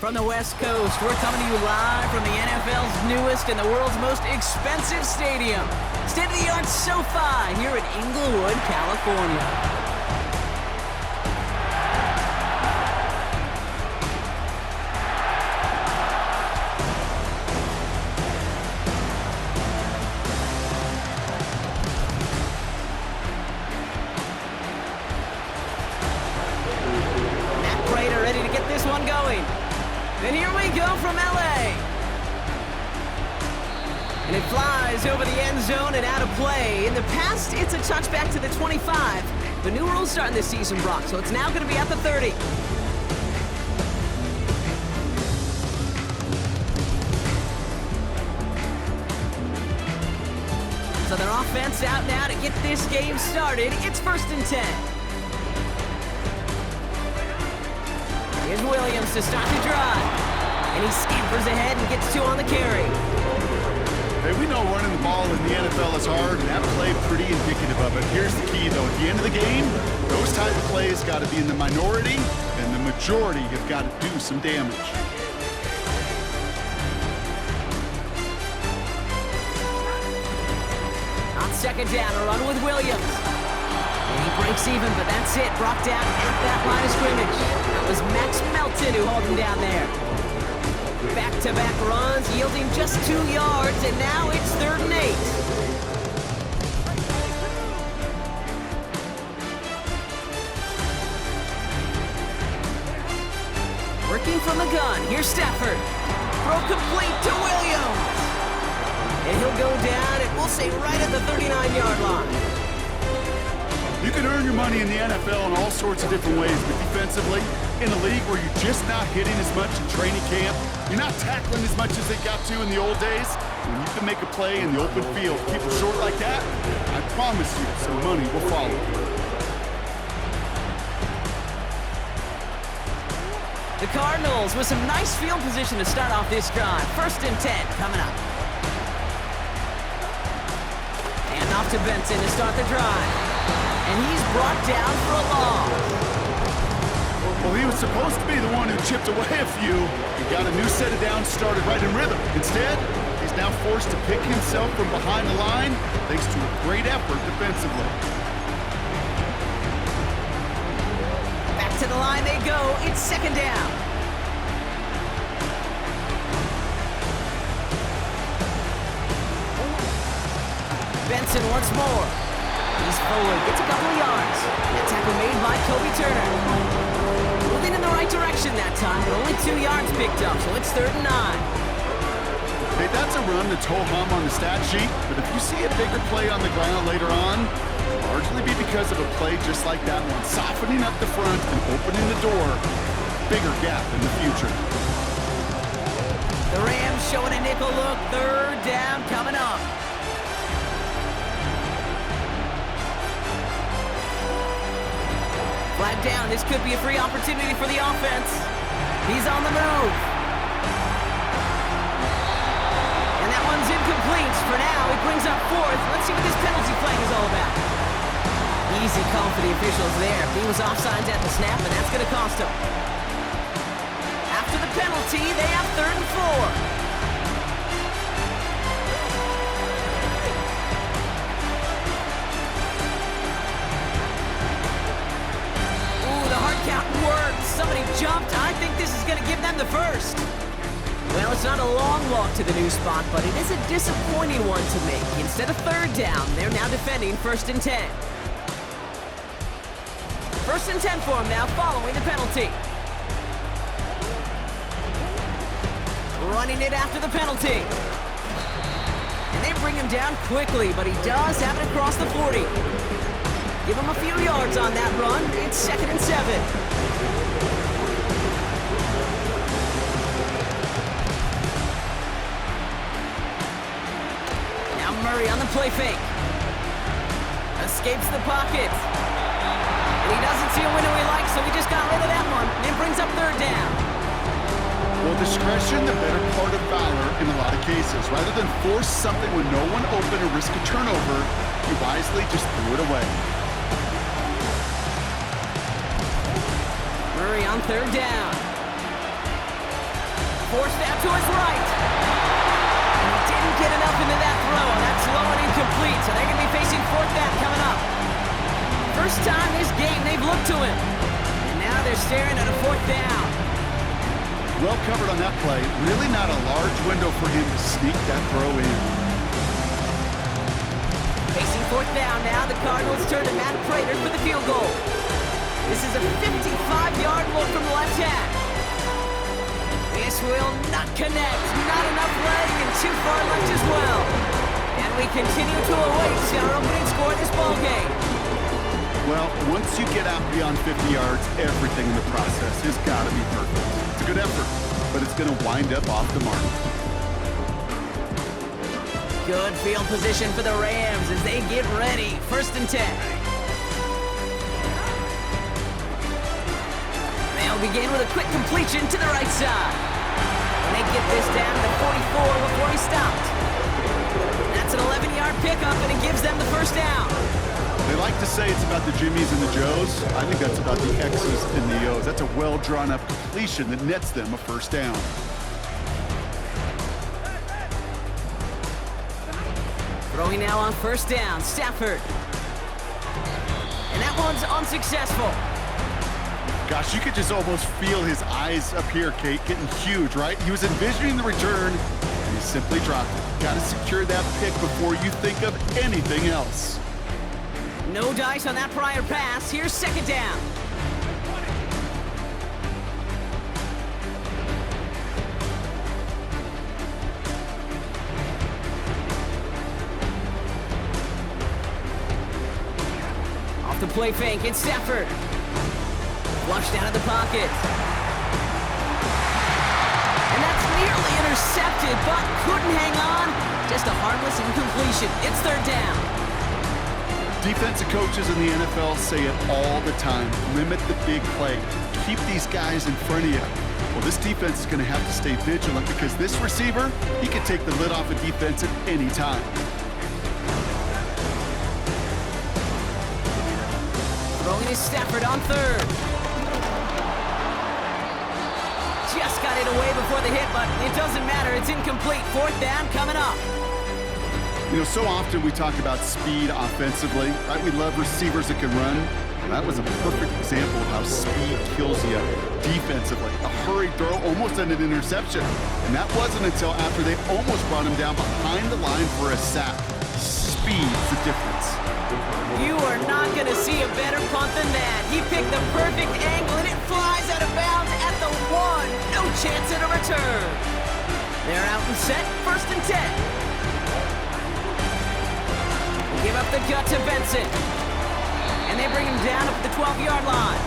From the West Coast, we're coming to you live from the NFL's newest and the world's most expensive stadium. State-of-the-art SoFi here in Inglewood, California. Ready to get this one going. And here we go from LA. And it flies over the end zone and out of play. In the past, it's a touchback to the 25. The new rules starting this season, Brock, so it's now going to be at the 30. So their offense out now to get this game started. It's 1st and 10. Here's Williams to start the drive. And he scampers ahead and gets 2 on the carry. Hey, we know running the ball in the NFL is hard, and that play pretty indicative of it. Here's the key, though. At the end of the game, those type of plays got to be in the minority, and the majority have got to do some damage. On 2nd down, a run with Williams. And he breaks even, but that's it. Brought down at that line of scrimmage. That was Max Melton who hauled him down there. Back-to-back runs, yielding just 2 yards, and now it's 3rd and 8. Working from the gun, here's Stafford. Throw complete to Williams. And he'll go down, and we'll say right at the 39-yard line. You can earn your money in the NFL in all sorts of different ways, but defensively, in a league where you're just not hitting as much in training camp, you're not tackling as much as they got to in the old days, when you can make a play in the open field, keep it short like that, I promise you some money will follow. The Cardinals with some nice field position to start off this drive. 1st and 10 coming up. And off to Benson to start the drive. And he's brought down for a loss. Well, he was supposed to be the one who chipped away a few. He got a new set of downs started right in rhythm. Instead, he's now forced to pick himself from behind the line thanks to a great effort defensively. Back to the line they go. It's 2nd down. Benson once more. He's forward, gets a couple of yards. That tackle made by Kobe Turner. Moving in the right direction that time, but only 2 yards picked up, so it's 3rd and 9. Hey, that's a run that's ho-hum on the stat sheet, but if you see a bigger play on the ground later on, it'll largely be because of a play just like that one, softening up the front and opening the door. Bigger gap in the future. The Rams showing a nickel look. 3rd down coming up. Flag down. This could be a free opportunity for the offense. He's on the move. And that one's incomplete. For now, he brings up 4th. Let's see what this penalty flag is all about. Easy call for the officials there. He was offsides at the snap, and that's going to cost him. After the penalty, they have 3rd and 4. Count worked. Somebody jumped. I think this is going to give them the 1st. Well, it's not a long walk to the new spot, but it is a disappointing one to make. Instead of 3rd down, they're now defending 1st and 10. 1st and 10 for him now following the penalty. Running it after the penalty. And they bring him down quickly, but he does have it across the 40. Give him a few yards on that run. It's 2nd and 7. Now Murray on the play fake. Escapes the pocket. And he doesn't see a window he likes, so he just got rid of that one. And it brings up 3rd down. Well, discretion, the better part of valor in a lot of cases. Rather than force something when no one open or risk a turnover, he wisely just threw it away. Murray on 3rd down. Forced out to his right. And he didn't get enough into that throw. That's low and incomplete, so they're going to be facing fourth down coming up. First time this game they've looked to him. And now they're staring at a fourth down. Well covered on that play. Really not a large window for him to sneak that throw in. Facing fourth down now, the Cardinals turn to Matt Prater for the field goal. This is a 55-yard look from the left hash. This will not connect. Not enough leg and too far left as well. And we continue to await our opening score in this ballgame. Well, once you get out beyond 50 yards, everything in the process has got to be perfect. It's a good effort, but it's going to wind up off the mark. Good field position for the Rams as they get ready. 1st and 10. They'll begin with a quick completion to the right side. And they get this down to 44 before he stopped. That's an 11-yard pickup, and it gives them the first down. They like to say it's about the Jimmies and the Joes. I think that's about the X's and the O's. That's a well-drawn-up completion that nets them a first down. Throwing now on 1st down, Stafford. And that one's unsuccessful. Gosh, you could just almost feel his eyes up here, Kate, getting huge, right? He was envisioning the return, and he simply dropped it. Got to secure that pick before you think of anything else. No dice on that prior pass. Here's 2nd down. Off the play fake, it's Stafford. Flushed out of the pocket. And that's nearly intercepted, but couldn't hang on. Just a harmless incompletion. It's 3rd down. Defensive coaches in the NFL say it all the time. Limit the big play. Keep these guys in front of you. Well, this defense is going to have to stay vigilant because this receiver, he can take the lid off a defense at any time. Throwing is Stafford on 3rd. Just got it away before the hit, but it doesn't matter. It's incomplete. 4th down coming up. You know, so often we talk about speed offensively, right? We love receivers that can run. And that was a perfect example of how speed kills you defensively. A hurried throw, almost an interception. And that wasn't until after they almost brought him down behind the line for a sack. Speed's the difference. You are not going to see a better punt than that. He picked the perfect angle, and it flies out of bounds at the 1. No chance at a return. They're out and set. 1st and 10. Give up the gut to Benson. And they bring him down up at the 12-yard line.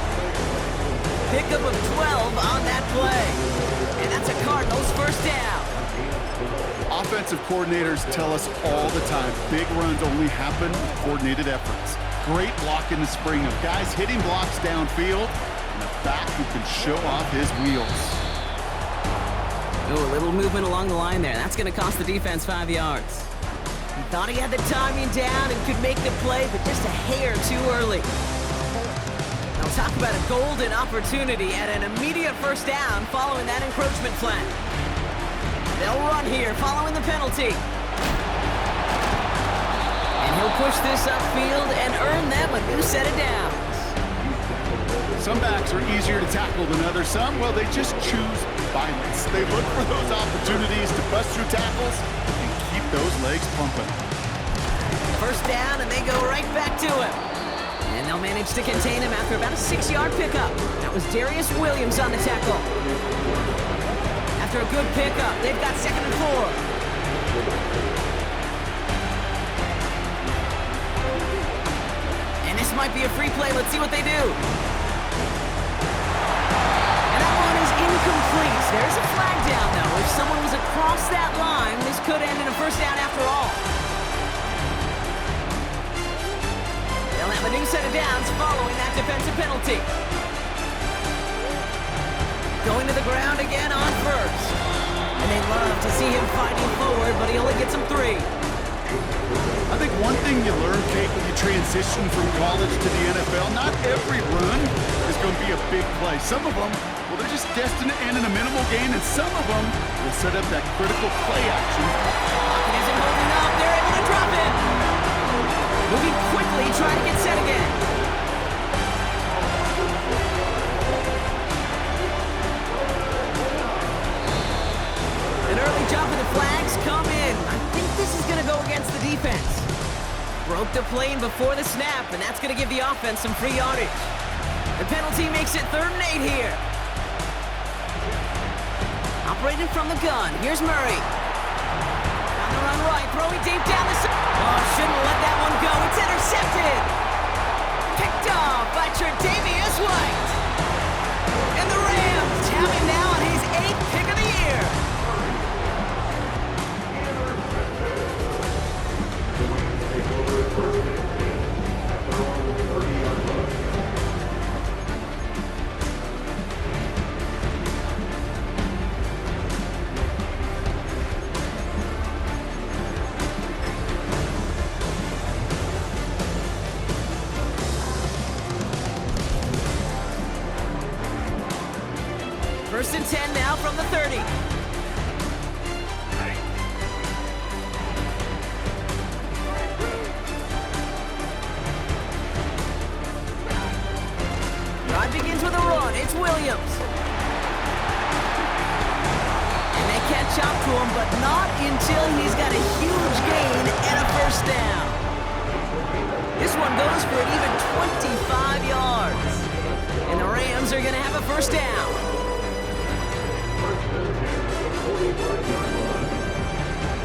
Pickup of 12 on that play. And that's a Cardinals 1st down. Offensive coordinators tell us all the time, big runs only happen with coordinated efforts. Great block in the spring of guys hitting blocks downfield and a back who can show off his wheels. Oh, a little movement along the line there. That's going to cost the defense 5 yards. He thought he had the timing down and could make the play, but just a hair too early. Now talk about a golden opportunity at an immediate 1st down following that encroachment flag. They'll run here following the penalty. And he'll push this upfield and earn them a new set of downs. Some backs are easier to tackle than others. Some, well, they just choose violence. They look for those opportunities to bust through tackles and keep those legs pumping. 1st down, and they go right back to him. And they'll manage to contain him after about a 6-yard pickup. That was Darius Williams on the tackle. After a good pickup, they've got 2nd and 4. And this might be a free play. Let's see what they do. And that one is incomplete. There's a flag down, though. If someone was across that line, this could end in a 1st down after all. They'll have a new set of downs following that defensive penalty. Going to the ground again on 1st. And they love to see him fighting forward, but he only gets them 3. I think one thing you learn, Kate, when you transition from college to the NFL, not every run is going to be a big play. Some of them, well, they're just destined to end in a minimal gain, and some of them will set up that critical play action. Pocket isn't holding up. They're able to drop it. Moving quickly, trying to get set again. An early jump and the flags come in. I think this is going to go against the defense. Broke the plane before the snap, and that's going to give the offense some free yardage. The penalty makes it 3rd and 8 here. Operating from the gun, here's Murray. On the run right, throwing deep down the side. Oh, shouldn't let that one go. It's intercepted. Picked off by Tre'Davious White. And the Rams have him now on his 8th pick of the year. First and 10 now from the 30. Drive begins with a run. It's Williams. And they catch up to him, but not until he's got a huge gain and a first down. This one goes for an even 25 yards. And the Rams are going to have a first down.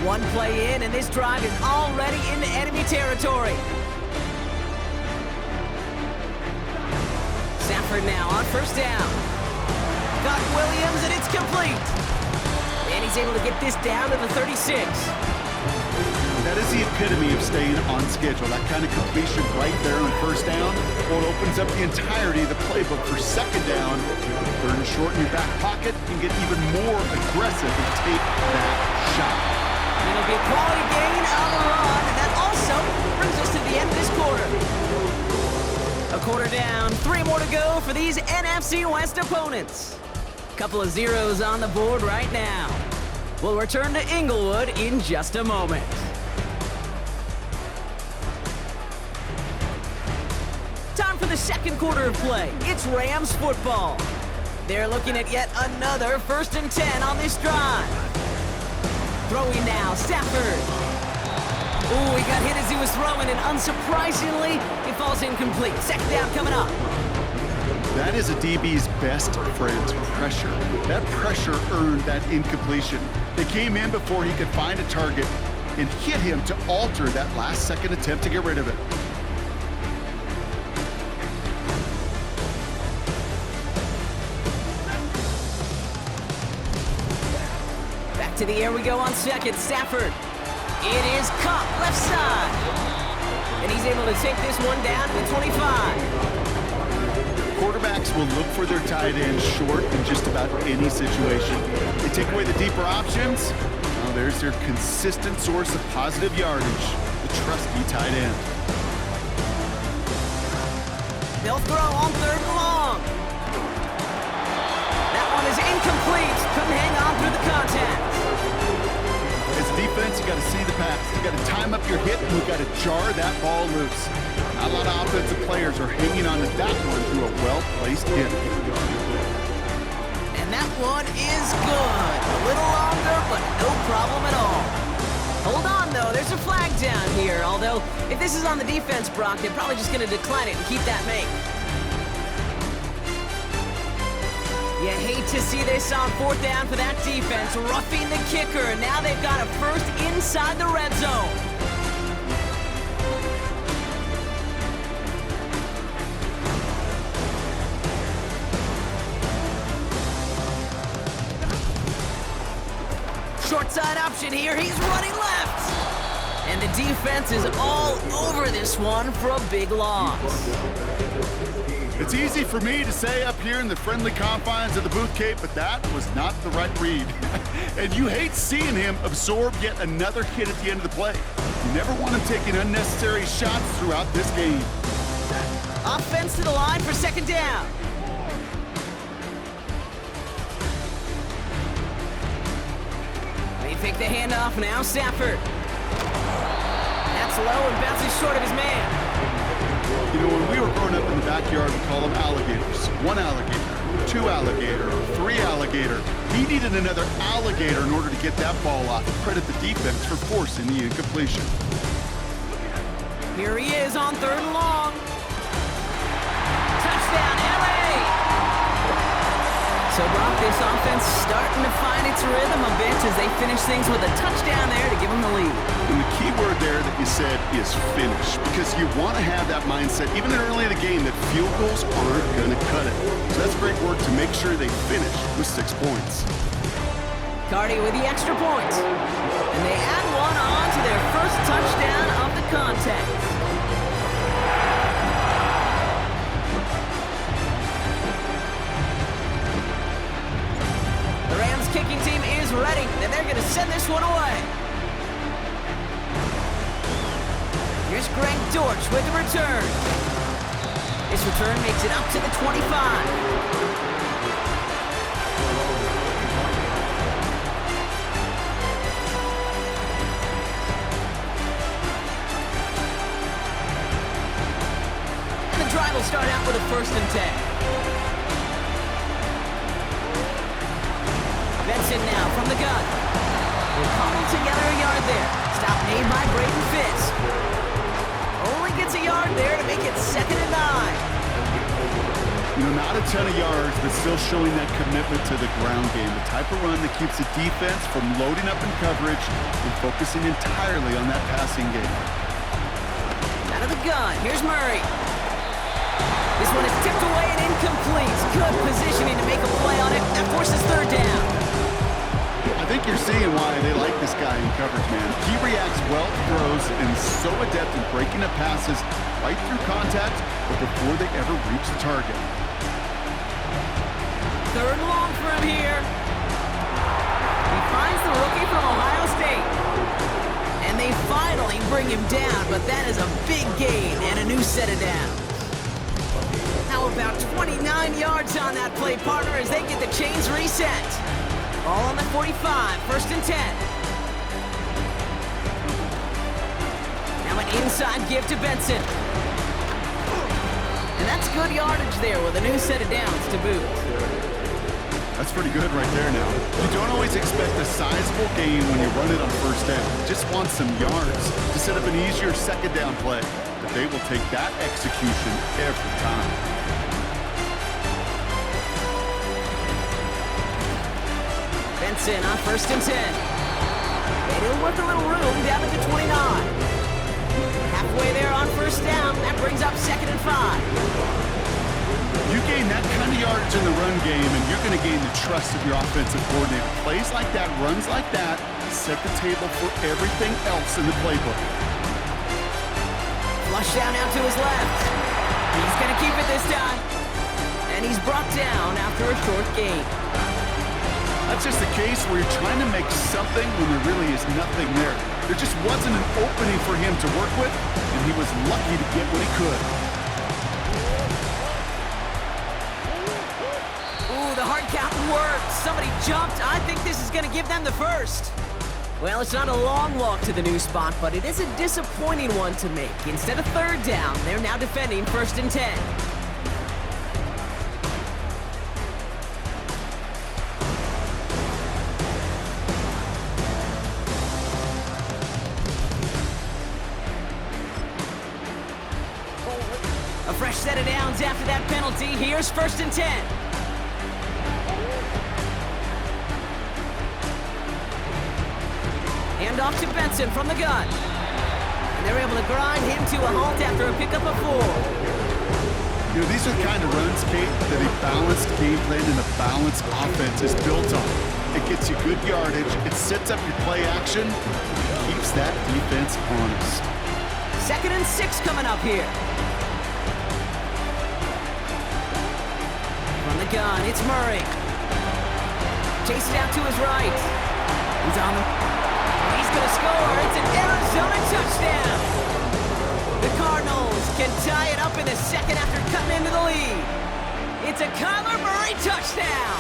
One play in, and this drive is already into enemy territory. Stafford now on first down. Got Williams, and it's complete. And he's able to get this down to the 36. That is the epitome of staying on schedule. That kind of completion right there on first down, well, it opens up the entirety of the playbook for second down. 3rd and short in your back pocket, you can get even more aggressive and take that shot. It'll be a quality gain on the run, and that also brings us to the end of this quarter. A quarter down, 3 more to go for these NFC West opponents. Couple of zeros on the board right now. We'll return to Inglewood in just a moment. Time for the second quarter of play. It's Rams football. They're looking at yet another 1st and 10 on this drive. Throwing now, Stafford. Ooh, he got hit as he was throwing, and unsurprisingly, it falls incomplete. Second down coming up. That is a DB's best friend, pressure. That pressure earned that incompletion. They came in before he could find a target and hit him to alter that last-second attempt to get rid of it. Back to the air we go on second. Stafford. It is caught left side. And he's able to take this one down to the 25. Quarterbacks will look for their tight end short in just about any situation. They take away the deeper options. Well, there's their consistent source of positive yardage, the trusty tight end. They'll throw on 3rd and long. That one is incomplete. Couldn't hang on through the contact. As a defense, you got to see the pass. You got to time up your hit, and you got to jar that ball loose. Not a lot of offensive players are hanging on to that one through a well-placed hit. And that one is good. A little longer, but no problem at all. Hold on, though. There's a flag down here. Although, if this is on the defense, Brock, they're probably just going to decline it and keep that make. You hate to see this on 4th down for that defense, roughing the kicker. And now they've got a first inside the red zone. Short side option here. He's running left. And the defense is all over this one for a big loss. It's easy for me to say up here in the friendly confines of the booth, Cape, but that was not the right read. And you hate seeing him absorb yet another hit at the end of the play. You never want him taking unnecessary shots throughout this game. Offense to the line for second down. pick the handoff now, Stafford. That's low and bounces short of his man. You know, when we were growing up in the backyard, we call them alligators. One alligator, two alligator, three alligator. He needed another alligator in order to get that ball off. Credit the defense for forcing the incompletion. Here he is on 3rd and long. Touchdown, LA! So, Brock, this offense starting to find its rhythm a bit as they finish things with a touchdown there to give them the lead. And the key word there that you said is finish, because you want to have that mindset, even early in the game, that field goals aren't going to cut it. So that's great work to make sure they finish with 6 points. Cardi with the extra point. And they add one on to their first touchdown of the contest. The Rams kicking team is ready, and they're going to send this one away. Here's Greg Dortch with the return. This return makes it up to the 25. Drive will start out with a 1st and 10. Benson now from the gun. They'll cobble together a yard there. Stop made by Braden Fitz. Only gets a yard there to make it 2nd and 9. You know, not a ton of yards, but still showing that commitment to the ground game. The type of run that keeps the defense from loading up in coverage and focusing entirely on that passing game. Out of the gun, here's Murray. This one is tipped away and incomplete. Good positioning to make a play on it. That forces 3rd down. I think you're seeing why they like this guy in coverage, man. He reacts well to throws and is so adept in breaking up passes right through contact, but before they ever reach the target. 3rd and long for him here. He finds the rookie from Ohio State. And they finally bring him down, but that is a big gain and a new set of downs. Now about 29 yards on that play, partner, as they get the chains reset. All on the 45, 1st and 10. Now an inside give to Benson. And that's good yardage there with a new set of downs to boot. That's pretty good right there now. You don't always expect a sizable gain when you run it on 1st down. You just want some yards to set up an easier 2nd down play. But they will take that execution every time. Benson on 1st and 10. They do work a little room down at the 29. Halfway there on 1st down. That brings up 2nd and 5. You gain that kind of yardage in the run game, and you're going to gain the trust of your offensive coordinator. Plays like that, runs like that, set the table for everything else in the playbook. Flush down out to his left. He's going to keep it this time. And he's brought down after a short gain. That's just a case where you're trying to make something when there really is nothing there. There just wasn't an opening for him to work with, and he was lucky to get what he could. Ooh, the hard count worked. Somebody jumped. I think this is going to give them the 1st. Well, it's not a long walk to the new spot, but it is a disappointing one to make. Instead of 3rd down, they're now defending 1st and 10. A fresh set of downs after that penalty. Here's 1st and 10. Hand off to Benson from the gun. And they're able to grind him to a halt after a pickup of 4. You know, these are the kind of runs, Kate, that a balanced game plan and a balanced offense is built on. It gets you good yardage, it sets up your play action, it keeps that defense honest. 2nd and 6 coming up here. From the gun, it's Murray. Chase it out to his right. He's on the... He's going to score. It's an Arizona touchdown. The Cardinals can tie it up in the 2nd after cutting into the lead. It's a Kyler Murray touchdown.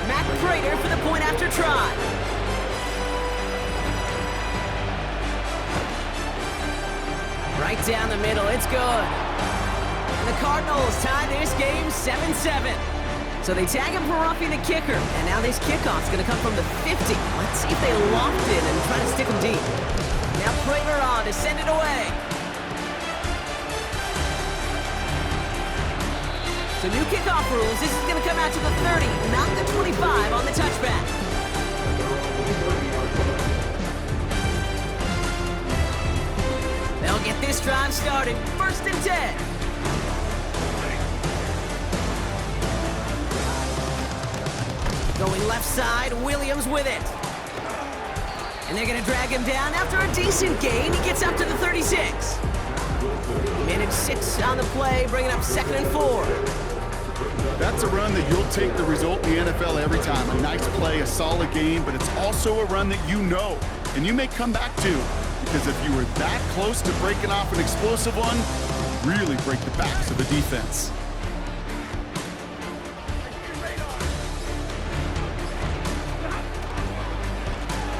Matt Prater for the point after try. Right down the middle, it's good. And the Cardinals tie this game 7-7. So they tag him for roughing the kicker, and now this kickoff's going to come from the 50. Let's see if they loft it and try to stick him deep. Now Kramer on to send it away. So new kickoff rules. This is going to come out to the 30, not the 25 on the touchback. They'll get this drive started. 1st and 10. Going left side, Williams with it. And they're going to drag him down after a decent gain. He gets up to the 36. Minute 6 on the play, bringing up 2nd and 4. That's a run that you'll take the result in the NFL every time. A nice play, a solid game, but it's also a run that you know, and you may come back to, because if you were that close to breaking off an explosive one, really break the backs of the defense.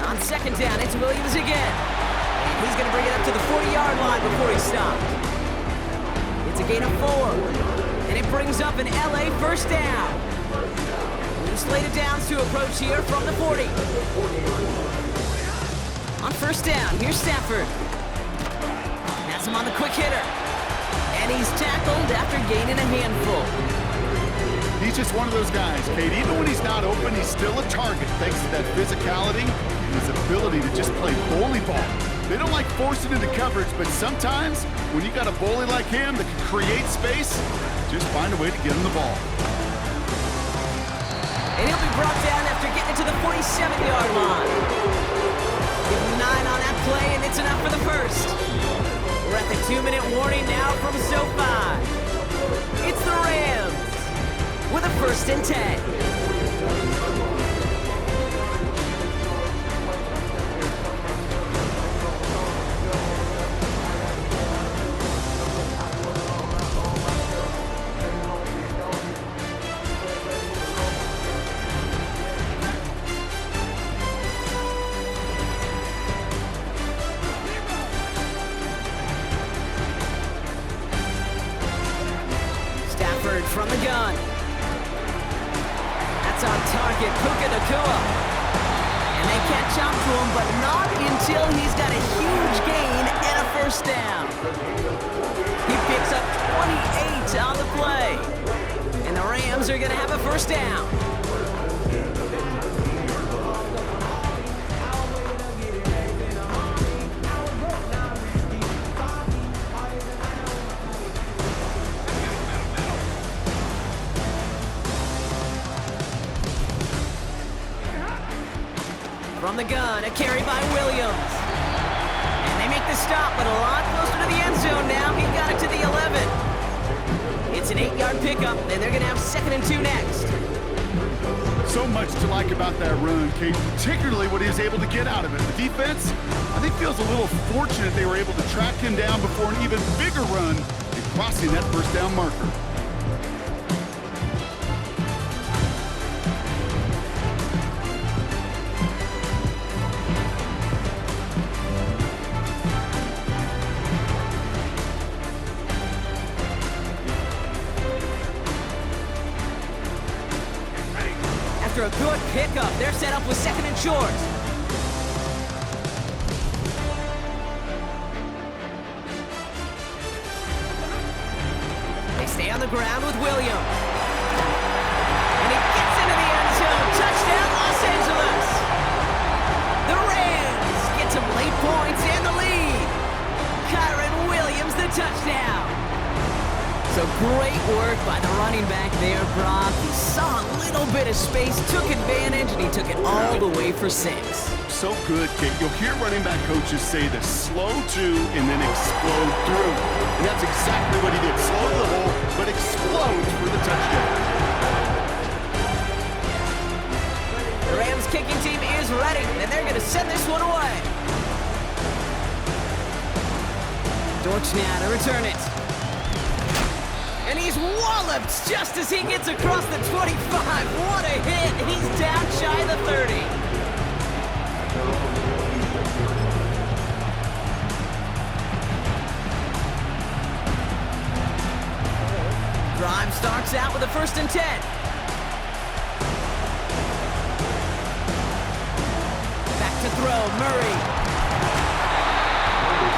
On 2nd down, it's Williams again. And he's going to bring it up to the 40-yard line before he stopped. It's a gain of 4. And it brings up an LA 1st down. New slated downs to approach here from the 40. On 1st down, here's Stafford. Has him on the quick hitter. And he's tackled after gaining a handful. He's just one of those guys, Kate. Even when he's not open, he's still a target thanks to that physicality and his ability to just play bully ball. They don't like forcing into coverage, but sometimes when you got a bully like him that can create space, just find a way to get him the ball. And he'll be brought down after getting it to the 47-yard line. Give him 9 on that play, and it's enough for the 1st. We're at the 2-minute warning now from SoFi. It's the Rams with a 1st and 10. From the gun. That's on target, Puka Nacua. And they catch up to him, but not until he's got a huge gain and a 1st down. He picks up 28 on the play. And the Rams are going to have a 1st down. From the gun, a carry by Williams. And they make the stop, but a lot closer to the end zone now. He got it to the 11. It's an 8-yard pickup, and they're going to have 2nd and 2 next. So much to like about that run, Kate, particularly what he was able to get out of it. The defense, I think, feels a little fortunate they were able to track him down before an even bigger run and crossing that 1st down marker. After a good pickup, they're set up with 2nd and short. They stay on the ground with Williams. And he gets into the end zone. Touchdown, Los Angeles. The Rams get some late points and the lead. Kyron Williams, the touchdown. So great work by the running back there, Brock. He saw a little bit of space, took advantage, and he took it all the way for 6. So good, Kate. You'll hear running back coaches say this: slow to and then explode through. And that's exactly what he did. Slow to the hole, but explodes for the touchdown. The Rams kicking team is ready, and they're going to send this one away. Dortch now to return it. And he's walloped just as he gets across the 25. What a hit. He's down shy of the 30. Drive starts out with a 1st and 10. Back to throw, Murray.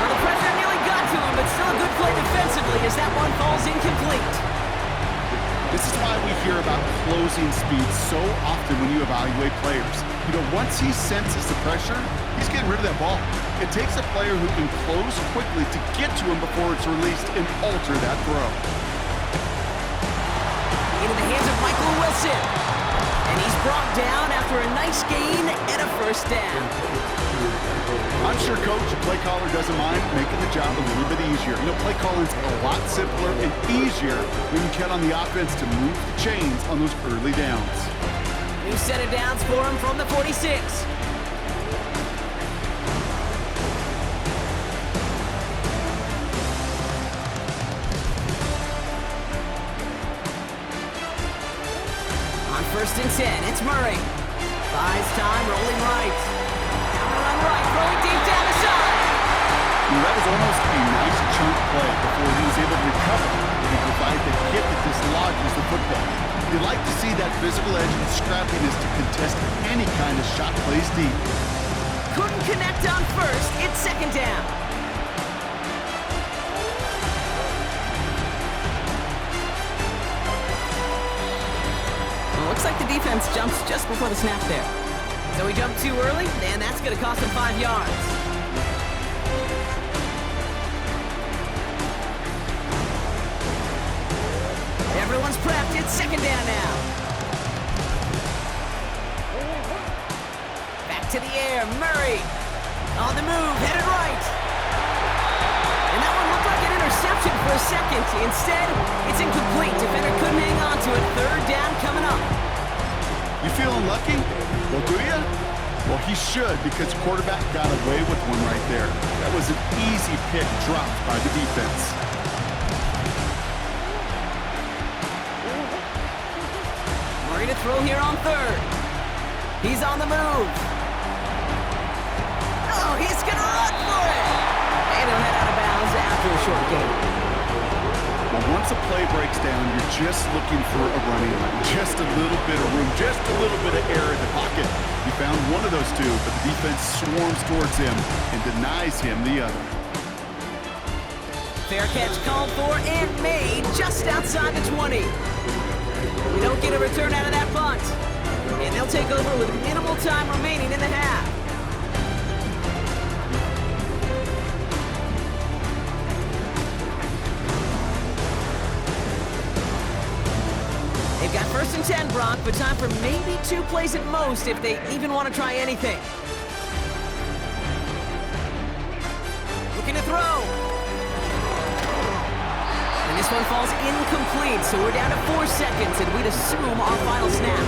Well, the pressure nearly got to him, but still a good play defensively as that one falls incomplete. This is why we hear about closing speed so often when you evaluate players. You know, once he senses the pressure, he's getting rid of that ball. It takes a player who can close quickly to get to him before it's released and alter that throw. Into the hands of Michael Wilson. And he's brought down after a nice gain and a 1st down. I'm sure coach and play caller doesn't mind making the job a little bit easier. You know, play calling's a lot simpler and easier when you count on the offense to move the chains on those early downs. New set of downs for him from the 46. On 1st and 10, it's Murray. Buys time, rolling right. Down the run right, throwing deep down the side. That was almost a nice chunk play before he was able to recover and provide the hit that dislodges the football. You like to see that physical edge and scrappiness to contest any kind of shot plays deep. Couldn't connect on 1st, it's 2nd down. Well, looks like the defense jumps just before the snap there. So he jumped too early, and that's going to cost him 5 yards. Everyone's prepped. It's 2nd down now. Back to the air. Murray on the move, headed right. And that one looked like an interception for a second. Instead, it's incomplete. Defender couldn't hang on to it. 3rd down coming up. You feeling lucky? Well, do ya? Well, he should, because quarterback got away with one right there. That was an easy pick dropped by the defense. To throw here on 3rd. He's on the move. Oh, he's gonna run for it. And he'll head out of bounds after a short gain. Well, once a play breaks down, you're just looking for a running lane. Just a little bit of room, just a little bit of air in the pocket. He found one of those two, but the defense swarms towards him and denies him the other. Fair catch called for and made just outside the 20. We don't get a return out of that punt. And they'll take over with minimal time remaining in the half. They've got 1st and 10, Brock, but time for maybe 2 plays at most if they even want to try anything. Looking to throw. And this one falls incomplete, so we're down to 4 seconds, and we'd assume our final snap.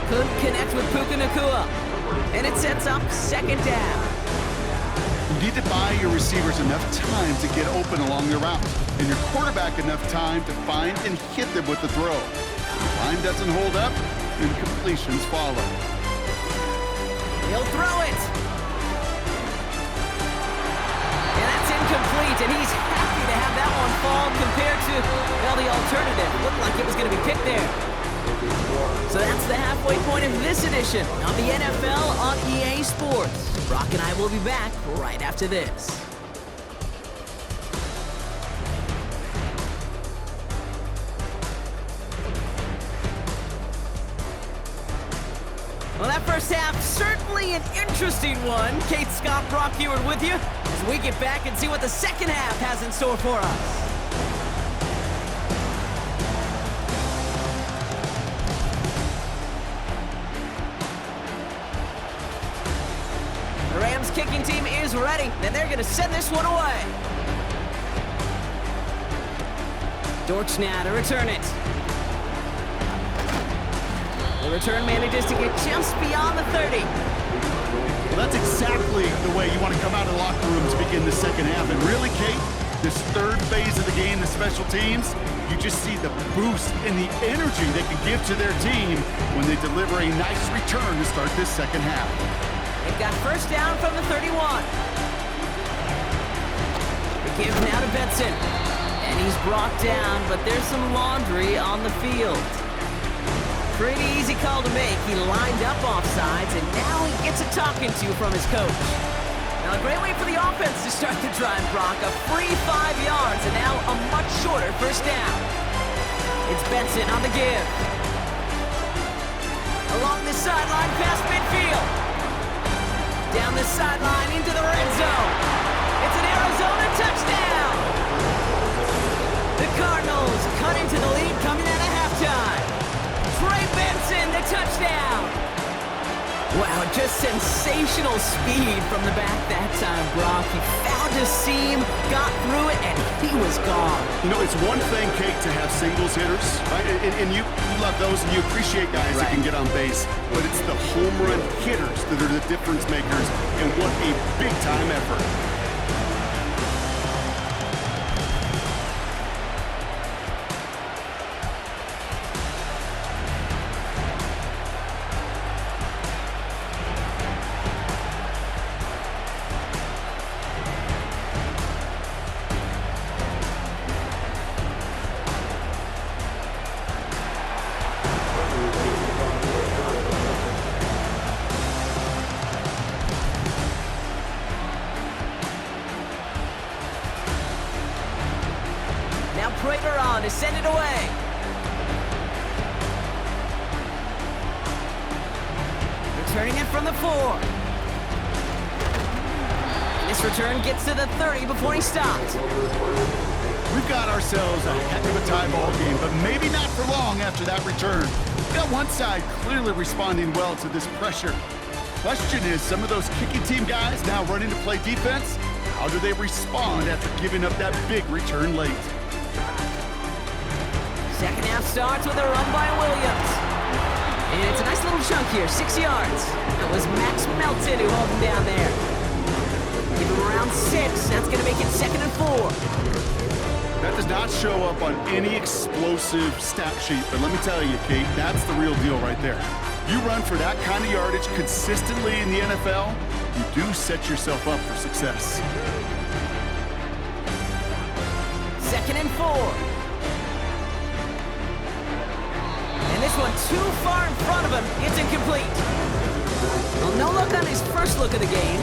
Couldn't connect with Puka Nacua, and it sets up 2nd down. You need to buy your receivers enough time to get open along their route, and your quarterback enough time to find and hit them with the throw. If the line doesn't hold up, then completions follow. He'll throw it. And that's incomplete, and he's happy to have that one fall compared to, well, the alternative. It looked like it was going to be picked there. So that's the halfway point of this edition of the NFL on EA Sports. Brock and I will be back right after this. Well, that first half, certainly an interesting one. Kate Scott, Brock Ewart with you as we get back and see what the second half has in store for us. The Rams kicking team is ready, and they're going to send this one away. Dortch now to return it. The return manages to get just beyond the 30. Well, that's exactly the way you want to come out of the locker room to begin the second half. And really, Kate, this third phase of the game, the special teams, you just see the boost and the energy they can give to their team when they deliver a nice return to start this second half. They've got first down from the 31. The give now to Benson. And And he's brought down, but there's some laundry on the field. Pretty easy call to make. He lined up offsides, and now he gets a talking to from his coach. Now, a great way for the offense to start the drive, Brock. A free 5 yards, and now a much shorter first down. It's Benson on the give. Along the sideline, past midfield. Down the sideline, into the red zone. It's an Arizona touchdown! The Cardinals cut into the lead coming out of halftime. Trey Benson, the touchdown! Wow, just sensational speed from the back that time, Brock. He found a seam, got through it, and he was gone. You know, it's one thing, Kate, to have singles hitters, right? And you love those, and you appreciate guys that can get on base. But it's the home run hitters that are the difference makers, and what a big-time effort. Prater on to send it away. Returning it from the 4. This return gets to the 30 before he stops. We've got ourselves a heck of a tie ball game, but maybe not for long after that return. We've got one side clearly responding well to this pressure. Question is, some of those kicking team guys now running to play defense, how do they respond after giving up that big return late? Second half starts with a run by Williams. And it's a nice little chunk here, 6 yards. That was Max Melton who held him down there. Give him around 6. That's going to make it 2nd and 4. That does not show up on any explosive stat sheet, but let me tell you, Kate, that's the real deal right there. You run for that kind of yardage consistently in the NFL, you do set yourself up for success. 2nd and 4. And this one too far in front of him. It's incomplete. Well, no look on his first look of the game.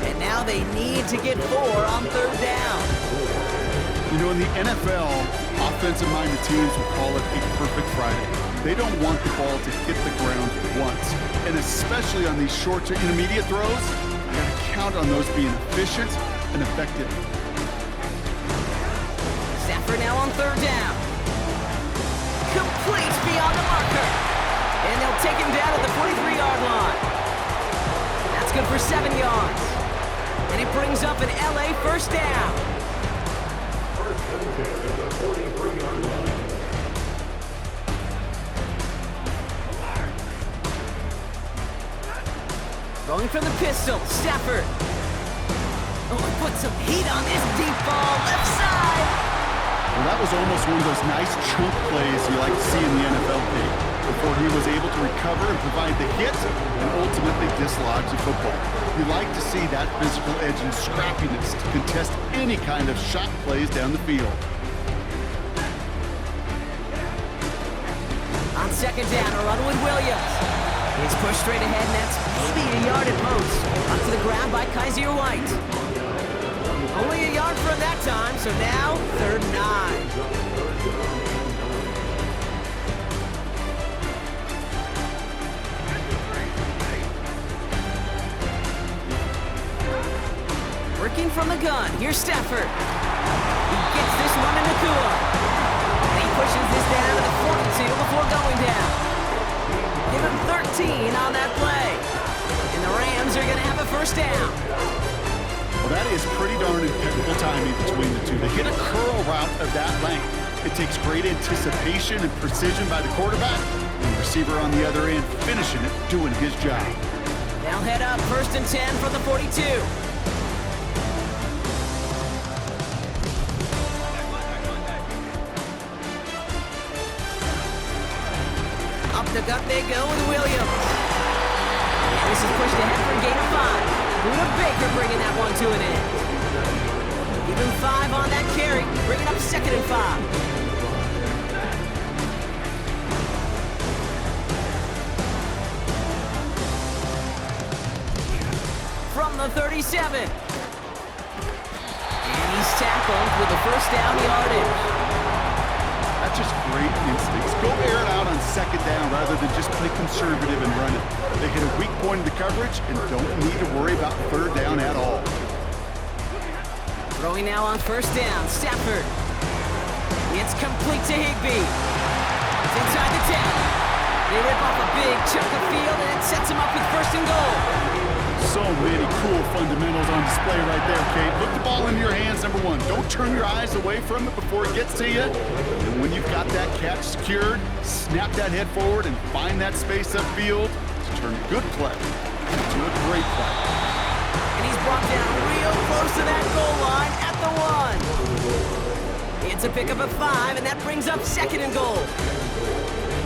And now they need to get 4 on 3rd down. You know, in the NFL, offensive-minded teams will call it a perfect Friday. They don't want the ball to hit the ground once. And especially on these short to intermediate throws, you got to count on those being efficient and effective. Stafford now on 3rd down. Complete beyond the marker. And they'll take him down at the 43-yard line. That's good for 7 yards. And it brings up an LA first down. Going from the pistol, Stafford. Oh, put some heat on this deep ball, left side. Well, that was almost one of those nice chunk plays you like to see in the NFL game, before he was able to recover and provide the hit and ultimately dislodge the football. You like to see that physical edge and scrappiness to contest any kind of shot plays down the field. On 2nd down, a run with Williams. He's pushed straight ahead, and that's maybe a yard at most. Up to the ground by Kaiser White. Only a yard from that time, so now 3rd and 9. Working from the gun, here's Stafford. He gets this one in Nakua. And he pushes this down to the 42 before going down. Give him 13 on that play. And the Rams are going to have a first down. Well, that is pretty darn impeccable timing between the two. They hit a curl route of that length. It takes great anticipation and precision by the quarterback, and the receiver on the other end finishing it, doing his job. They'll head up 1st and 10 from the 42. Up the gut they go with Williams. And this is pushed ahead for a gain of 5. Buda Baker bringing that one to an end. Even 5 on that carry. bringing up 2nd and 5. From the 37. And he's tackled with the first down yardage. That's just great instincts. Go air it out on 2nd down rather than just play conservative and run it. They hit a weak point in the coverage and don't need to worry about 3rd down at all. Throwing now on 1st down, Stafford. It's complete to Higbee. It's inside the 10. They rip off a big chunk of field and it sets him up with 1st and goal. So many cool fundamentals on display right there, Kate. Put the ball into your hands, number 1. Don't turn your eyes away from it before it gets to you. And when you've got that catch secured, snap that head forward and find that space upfield to turn a good play into a great play. And he's brought down real close to that goal line at the 1. It's a pickup of 5, and that brings up 2nd and goal.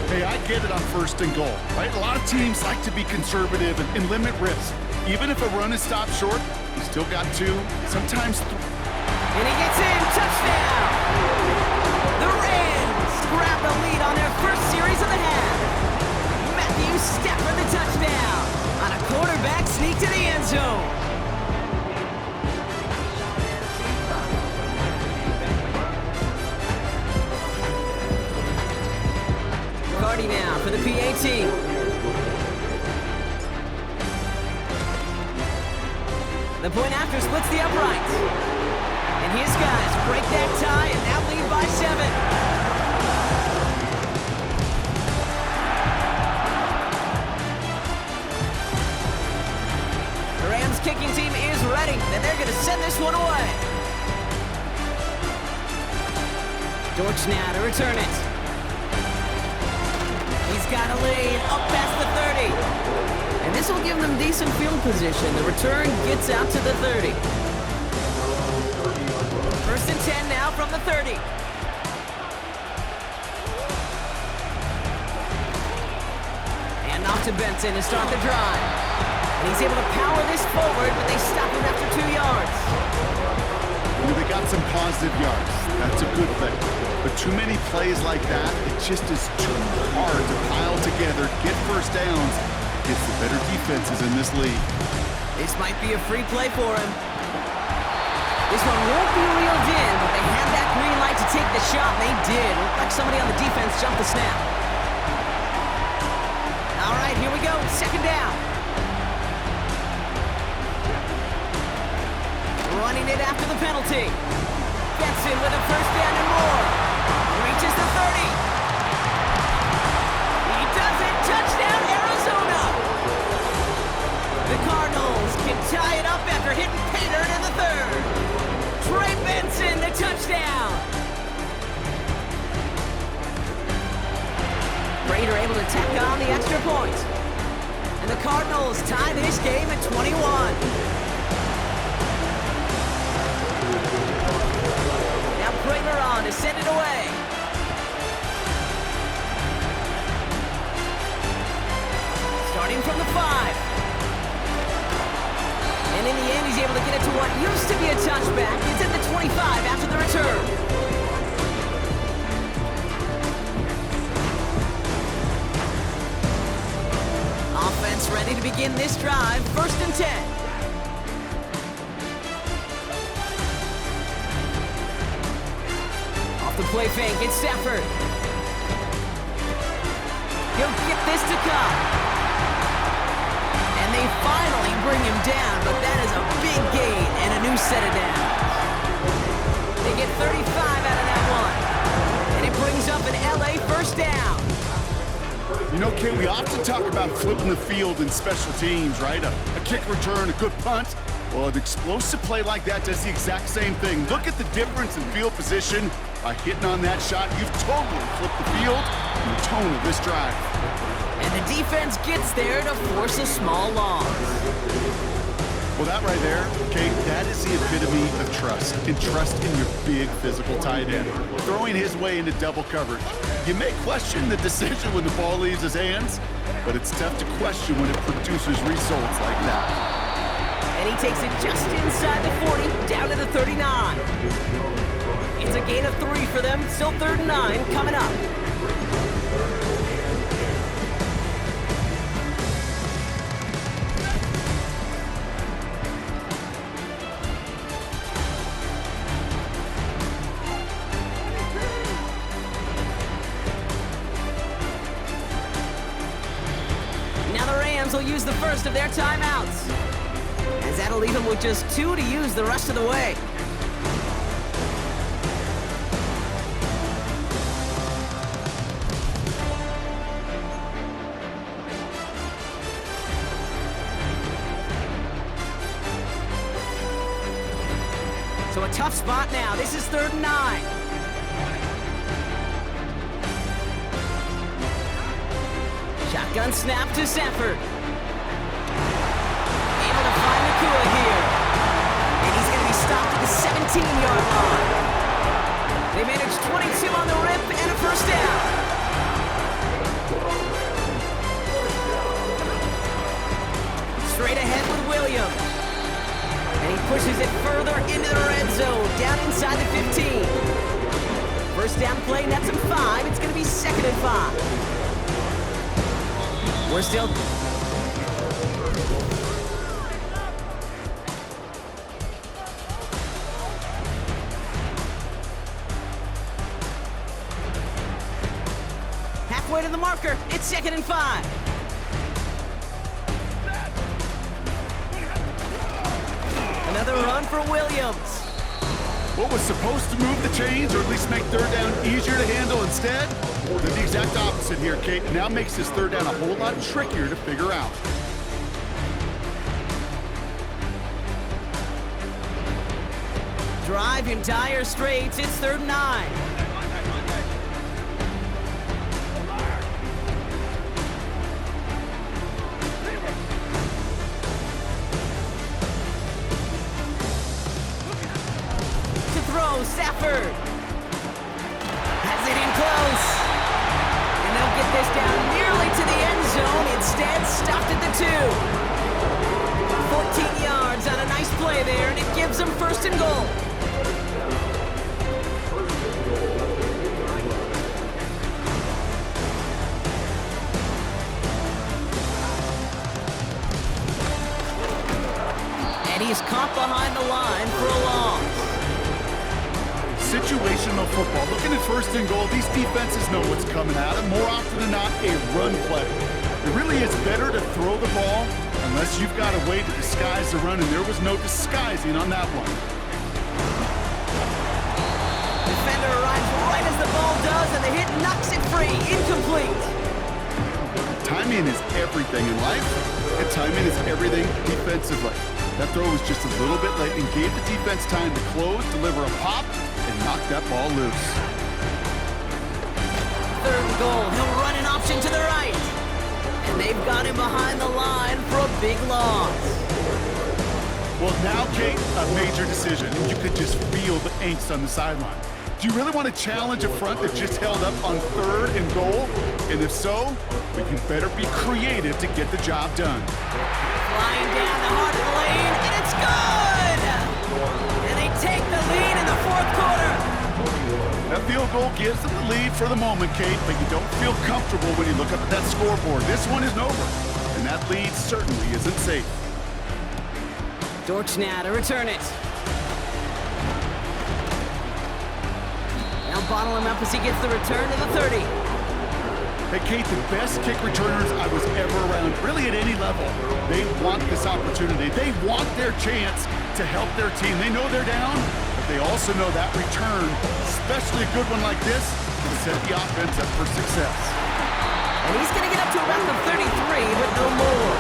Hey, I get it on 1st and goal, right? A lot of teams like to be conservative and limit risk. Even if a run is stopped short, you still got 2, sometimes 3. And he gets in, touchdown! The Rams grab the lead on their first series of the half. Matthew Stafford the touchdown on a quarterback sneak to the end zone. Cardi now for the PAT. The point after splits the uprights. And his guys break that tie and now lead by 7. The Rams kicking team is ready, and they're going to send this one away. Dortch now to return it. He's got a lead up past the 30. And this will give them decent field position. The return gets out to the 30. 1st and 10 now from the 30. And off to Benson to start the drive. And he's able to power this forward, but they stop him after 2 yards. They got some positive yards. That's a good thing. But too many plays like that, it just is too hard to pile together, get 1st downs, against the better defenses in this league. This might be a free play for him. This one won't be reeled in, but they had that green light to take the shot, and they did. Looked like somebody on the defense jumped the snap. All right, here we go. 2nd down. Running it after the penalty. Benson with a 1st down and more. Reaches the 30. He does it. Touchdown, Arizona. The Cardinals can tie it up after hitting pay dirt in the 3rd. Trey Benson, the touchdown. Raider able to tack on the extra point. And the Cardinals tie this game at 21. Now Prater on to send it away. Starting from the 5. And in the end, he's able to get it to what used to be a touchback. It's at the 25 after the return. Offense ready to begin this drive. 1st and 10. Off the play fake, it's Stafford. He'll get this to come. And they finally bring him down, but that is a big gain and a new set of downs. They get 35 out of that one. And it brings up an LA 1st down. You know, Kate, we often talk about flipping the field in special teams, right? A kick return, a good punt. Well, an explosive play like that does the exact same thing. Look at the difference in field position. By hitting on that shot, you've totally flipped the field and the tone of this drive. And the defense gets there to force a small loss. Well, that right there, Kate, that is the epitome of trust. And trust in your big physical tight end. Throwing his way into double coverage. You may question the decision when the ball leaves his hands, but it's tough to question when it produces results like that. And he takes it just inside the 40, down to the 39. It's a gain of 3 for them. Still 3rd and 9 coming up. Will use the first of their timeouts, as that'll leave them with just 2 to use the rest of the way. So a tough spot now. This is 3rd and 9. Shotgun snap to Sanford. Here. And he's going to be stopped at the 17-yard line. They managed 22 on the rip and a first down. Straight ahead with Williams. And he pushes it further into the red zone, down inside the 15. First down play, nets him 5. It's going to be 2nd and 5. We're still... Halfway to the marker. It's 2nd and 5. Another run for Williams. What was supposed to move the chains, or at least make 3rd down easier to handle instead, did the exact opposite here, Kate. It now makes this 3rd down a whole lot trickier to figure out. Drive in dire straits. It's 3rd and 9. Stafford has it in close, and they'll get this down nearly to the end zone. Instead, stopped at the 2. 14 yards on a nice play there, and it gives them 1st and goal. And he's caught behind the line for a loss. Situational football. Looking at 1st and goal, these defenses know what's coming at them. More often than not, a run play. It really is better to throw the ball unless you've got a way to disguise the run, and there was no disguising on that one. Defender arrives right as the ball does, and the hit knocks it free. Incomplete. Timing is everything in life, and timing is everything defensively. That throw was just a little bit late and gave the defense time to close, deliver a pop, and knock that ball loose. 3rd and goal. He'll run an option to the right. And they've got him behind the line for a big loss. Well, now, Kate, a major decision. You could just feel the angst on the sideline. Do you really want to challenge a front that just held up on 3rd and goal? And if so, we can better be creative to get the job done. Flying down the heart of the lane, and it's good! And they take the lead in the 4th quarter. That field goal gives them the lead for the moment, Kate, but you don't feel comfortable when you look up at that scoreboard. This one isn't over, and that lead certainly isn't safe. Dortch now to return it. Now bottle him up as he gets the return to the 30. Hey, Kate, the best kick returners I was ever around, really at any level, they want this opportunity. They want their chance to help their team. They know they're down, but they also know that return, especially a good one like this, can set the offense up for success. And he's going to get up to around the 33, but no more.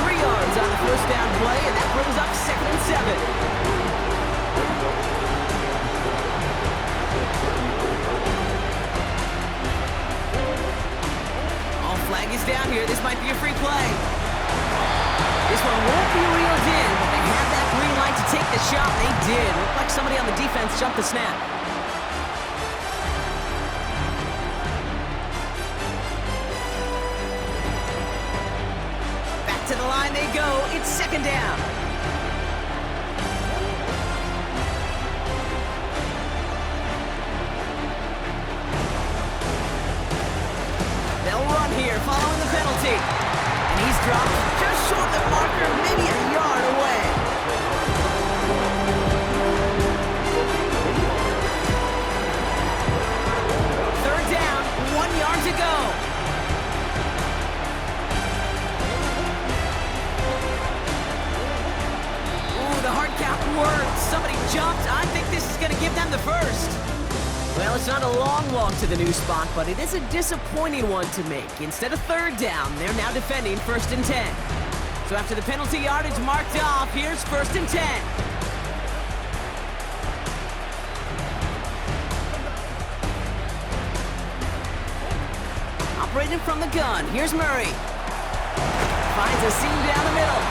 3 yards on the first down play, and that brings up 2nd and 7. Flag is down here. This might be a free play. This one won't be reeled in, but they had that green light to take the shot. They did. Looked like somebody on the defense jumped the snap. Back to the line they go. It's 2nd down. penalty. And he's dropped just short of the marker, maybe a yard away. Third down, 1 yard to go. Ooh, the hard count worked. Somebody jumped. I think this is going to give them the first. Well, it's not a long walk to the new spot, but it is a disappointing one to make. Instead of third down, they're now defending 1st and 10. So after the penalty yardage marked off, here's 1st and 10. Operating from the gun, here's Murray. Finds a seam down the middle.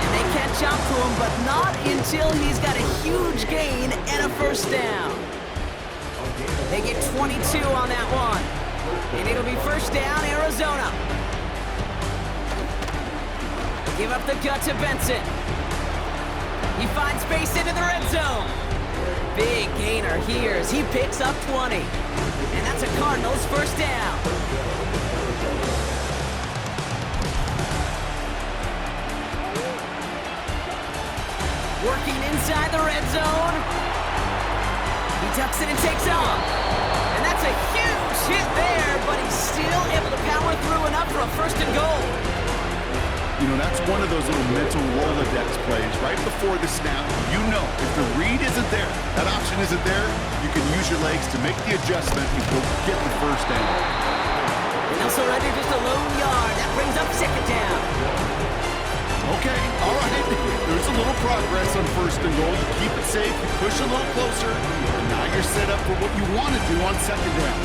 And they catch up to him, but not until he's got a huge gain and a first down. They get 22 on that one. And it'll be first down, Arizona. Give up the gut to Benson. He finds space into the red zone. Big gainer here as he picks up 20. And that's a Cardinals first down. Working inside the red zone. He ducks it and takes off. And that's a huge hit there, but he's still able to power through enough for a 1st and goal. You know, that's one of those little mental Rolodex plays. Right before the snap, you know if the read isn't there, that option isn't there, you can use your legs to make the adjustment and go get the first down. And also right here, just a lone yard. That brings up 2nd down. Okay, all right. There's a little progress on 1st and goal. You keep it safe, you push a little closer, and now you're set up for what you want to do on 2nd down.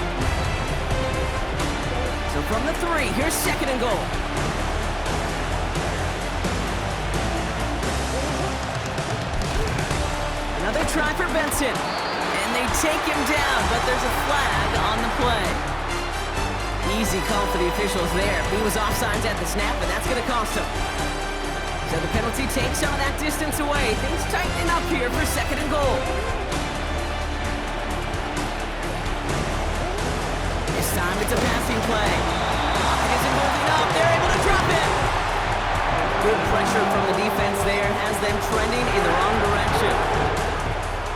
So from the 3, here's 2nd and goal. Another try for Benson. And they take him down, but there's a flag on the play. Easy call for the officials there. He was offsides at the snap, and that's going to cost him. So the penalty takes some of that distance away. Things tightening up here for 2nd and goal. This time it's a passing play. Pocket isn't moving up. They're able to drop it. Good pressure from the defense there has them trending in the wrong direction.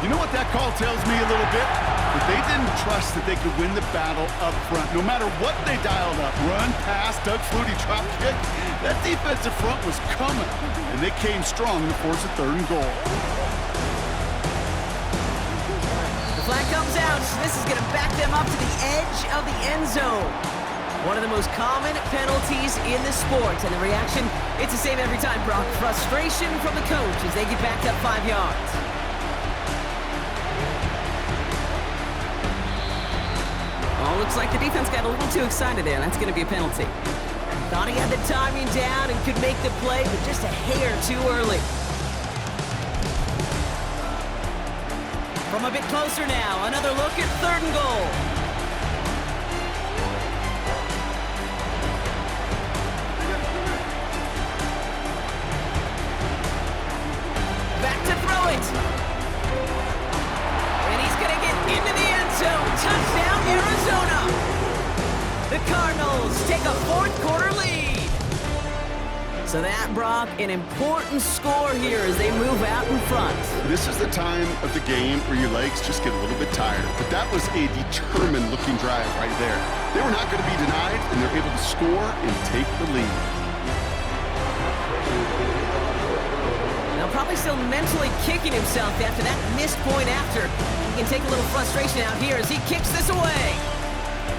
You know what that call tells me a little bit? That they didn't trust that they could win the battle up front. No matter what they dialed up, run, pass, Doug Flutie, drop kick, that defensive front was coming. And they came strong to force a 3rd and goal. The flag comes out. This is going to back them up to the edge of the end zone. One of the most common penalties in the sport. And the reaction, it's the same every time, Brock. Frustration from the coach as they get backed up 5 yards. Oh, looks like the defense got a little too excited there. That's going to be a penalty. Thought he had the timing down and could make the play, but just a hair too early. From a bit closer now, another look at 3rd and goal. Back to throw it. And he's going to get into the end zone. Touchdown, Arizona. The Cardinals take a 4th quarter lead. So that, Brock, an important score here as they move out in front. This is the time of the game where your legs just get a little bit tired. But that was a determined-looking drive right there. They were not going to be denied, and they're able to score and take the lead. Now probably still mentally kicking himself after that missed point after. He can take a little frustration out here as he kicks this away.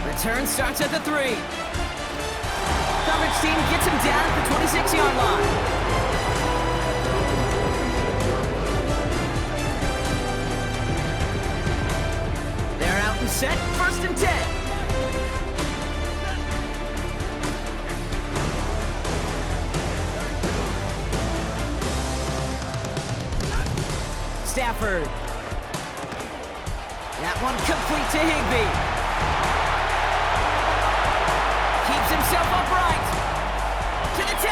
Return starts at the 3. Coverage team gets him down at the 26-yard line. They're out and set, 1st and 10. Stafford. That one complete to Higbee. Keeps himself upright. To the 10.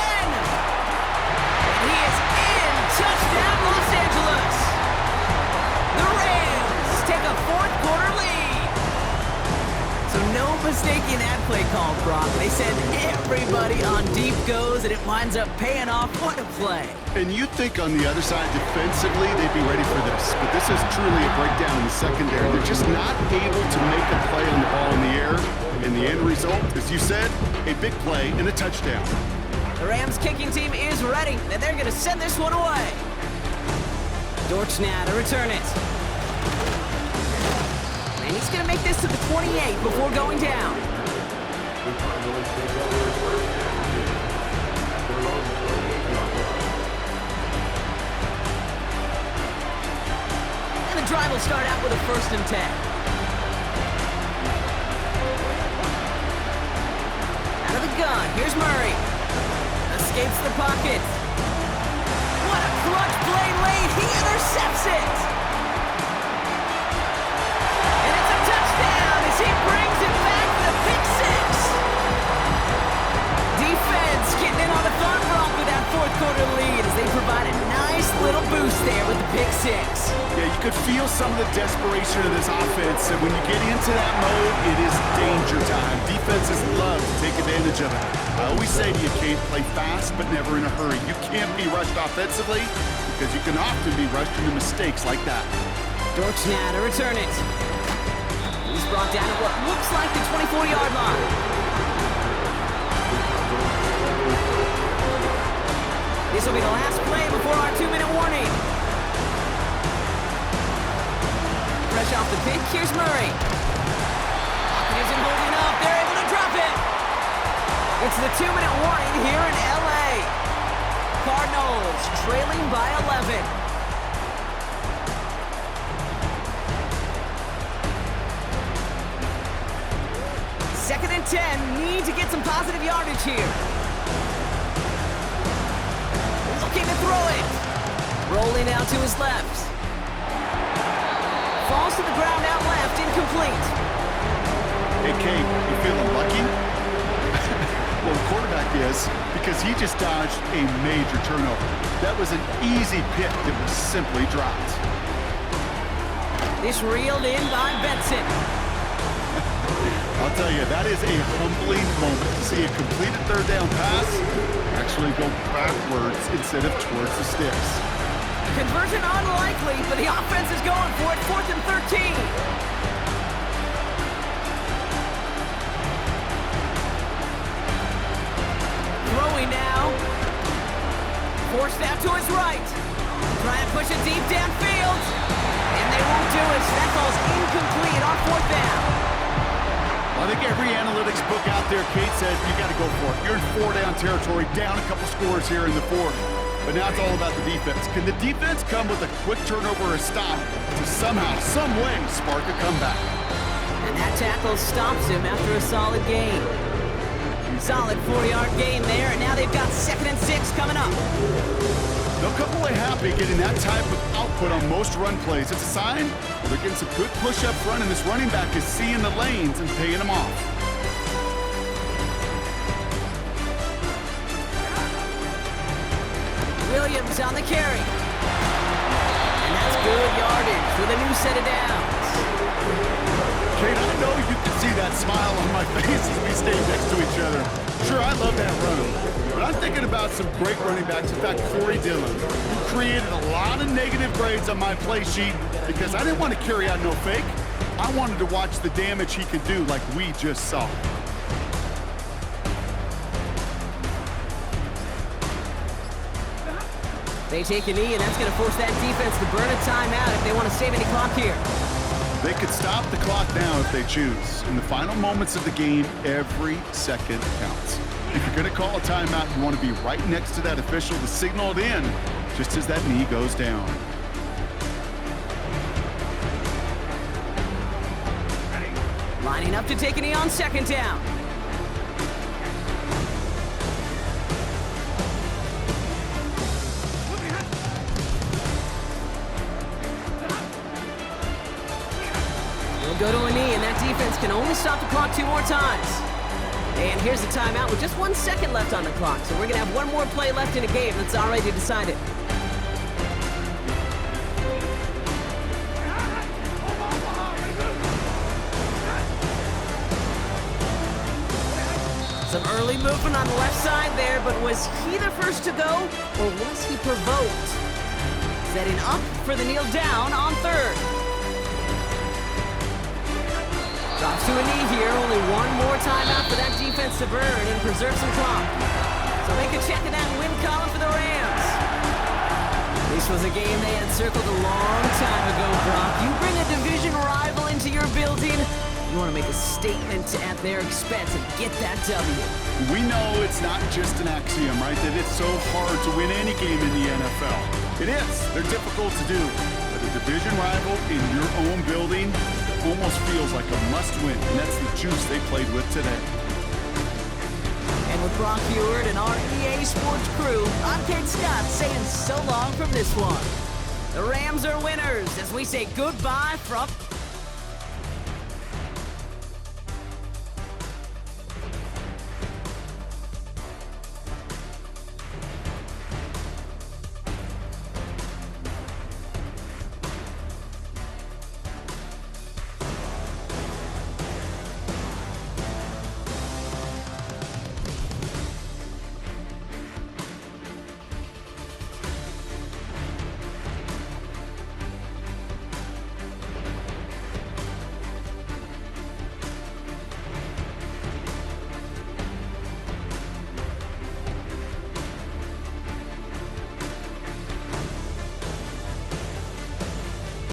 And he is in. Touchdown, Los Angeles. The Rams take a 4th quarter lead. So no mistaking that play call, Brock. They send everybody on deep goes, and it winds up paying off. What a play. And you'd think on the other side, defensively, they'd be ready for this. But this is truly a breakdown in the secondary. They're just not able to make a play on the ball in the air. And the end result, as you said, a big play and a touchdown. The Rams kicking team is ready, and they're going to send this one away. Dortch now to return it. And he's going to make this to the 28 before going down. And the drive will start out with a 1st and 10. Out of the gun, here's Murray. Escapes the pocket. What a clutch play late. He intercepts it. And it's a touchdown as he brings it back for the pick six. Defense getting in on the third rock with that 4th quarter lead as they provide a nice little boost there with the pick six. Yeah, you could feel some of the desperation of this offense, and when you get into that mode, it is danger time. Defenses love to take advantage of it. I always say you can't play fast, but never in a hurry. You can't be rushed offensively because you can often be rushed into mistakes like that. Dortch now to return it. He's brought down at what looks like the 24-yard line. This will be the last play before our 2-minute warning. Fresh off the pick, here's Murray. Pocket isn't holding up. They're able to drop it. It's the 2-minute warning here in L.A. Cardinals trailing by 11. Second and 10. Need to get some positive yardage here. Looking to throw it. Rolling out to his left. Falls to the ground out left. Incomplete. Hey, Kate, you feeling lucky? Well, the quarterback is, because he just dodged a major turnover. That was an easy pick that was simply dropped. This reeled in by Benson. I'll tell you, that is a humbling moment to see a completed 3rd down pass actually go backwards instead of towards the sticks. Conversion unlikely, but the offense is going for it. 4th and 13. Throwing now. Forced out to his right. Trying to push it deep downfield. And they won't do it. So that ball's incomplete on 4th down. I think every analytics book out there, Kate, says you got to go for it. You're in 4-down territory, down a couple scores here in the 4th. But now it's all about the defense. Can the defense come with a quick turnover or a stop to somehow, some way, spark a comeback? And that tackle stops him after a solid gain. Solid 4-yard gain there, and now they've got 2nd and 6 coming up. They'll come away happy getting that type of output on most run plays. It's a sign they're getting some good push up front, and this running back is seeing the lanes and paying them off. Williams on the carry. And that's good yardage with a new set of downs. Kate, I know you can see that smile on my face as we stay next to each other. Sure, I love that run. But I'm thinking about some great running backs. In fact, Corey Dillon, who created a lot of negative grades on my play sheet because I didn't want to carry out no fake. I wanted to watch the damage he could do like we just saw. They take a knee, and that's going to force that defense to burn a timeout if they want to save any clock here. They could stop the clock now if they choose. In the final moments of the game, every second counts. If you're going to call a timeout, you want to be right next to that official to signal it in just as that knee goes down. Lining up to take a knee on 2nd down. He'll go to a knee, and that defense can only stop the clock 2 more times. And here's the timeout with just 1 second left on the clock, so we're going to have one more play left in a game that's already decided. Early movement on the left side there, but was he the first to go, or was he provoked? Setting up for the kneel down on third. Drops to a knee here, only one more timeout for that defense to burn and preserve some clock. So make a check in that win column for the Rams. This was a game they had circled a long time ago, Brock. You bring a division rival into your building, you want to make a statement at their expense and get that W. We know it's not just an axiom, right, that it's so hard to win any game in the NFL. It is. They're difficult to do. But a division rival in your own building almost feels like a must-win, and that's the juice they played with today. And with Brock Heward and our EA Sports crew, I'm Kate Scott saying so long from this one. The Rams are winners as we say goodbye from